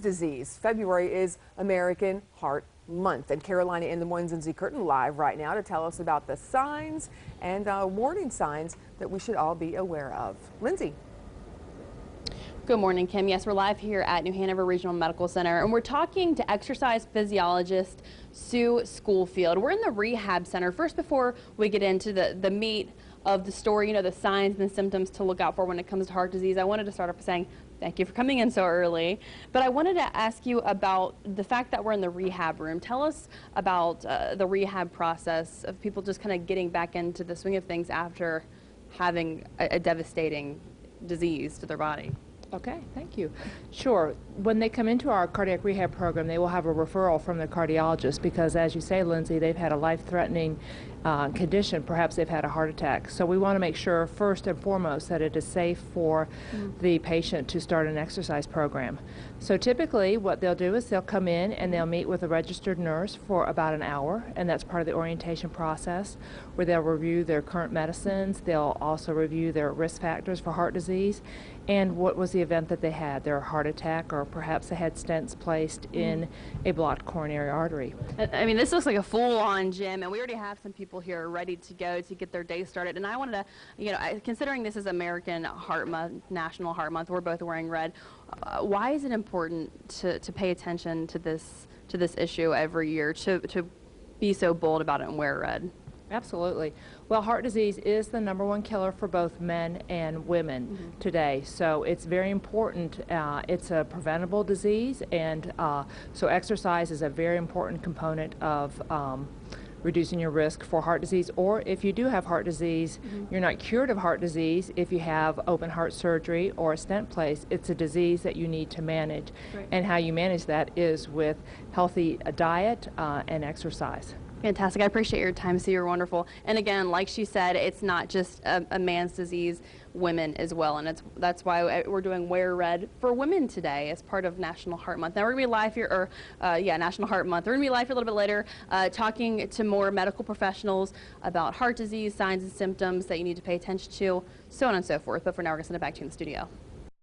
disease. February is American Heart Month, and Carolina in Des Moines and Z Curtin live right now to tell us about the signs and warning signs that we should all be aware of. Lindsay. Good morning, Kim. Yes, we're live here at New Hanover Regional Medical Center, and we're talking to exercise physiologist Sue Schoolfield. We're in the rehab center. First, before we get into the meat of the story, you know, the signs and the symptoms to look out for when it comes to heart disease, I wanted to start off by saying thank you for coming in so early. But I wanted to ask you about the fact that we're in the rehab room. Tell us about the rehab process of people just kind of getting back into the swing of things after having a devastating disease to their body. Okay, thank you. Sure. When they come into our cardiac rehab program, they will have a referral from their cardiologist because, as you say, Lindsay, they've had a life-threatening condition. Perhaps they've had a heart attack. So we want to make sure, first and foremost, that it is safe for the patient to start an exercise program. So typically what they'll do is they'll come in and they'll meet with a registered nurse for about an hour, and that's part of the orientation process, where they'll review their current medicines. They'll also review their risk factors for heart disease and what was the event that they had, their heart attack, or perhaps they had stents placed in a blocked coronary artery. I mean, this looks like a full-on gym, and we already have some people here ready to go to get their day started. And I wanted to, you know, considering this is American Heart Month, National Heart Month, we're both wearing red. Why is it important to pay attention to this issue every year, to be so bold about it and wear red? Absolutely. Well, heart disease is the #1 killer for both men and women today, so it's very important. It's a preventable disease, and so exercise is a very important component of reducing your risk for heart disease. Or if you do have heart disease, you're not cured of heart disease. If you have open heart surgery or a stent placed, it's a disease that you need to manage. Right. And how you manage that is with healthy diet and exercise. Fantastic. I appreciate your time, Sue. You're wonderful. And again, like she said, it's not just a man's disease, women as well. And that's why we're doing Wear Red for women today as part of National Heart Month. Now we're going to be live here, National Heart Month. We're going to be live here a little bit later talking to more medical professionals about heart disease, signs and symptoms that you need to pay attention to, so on and so forth. But for now, we're going to send it back to you in the studio.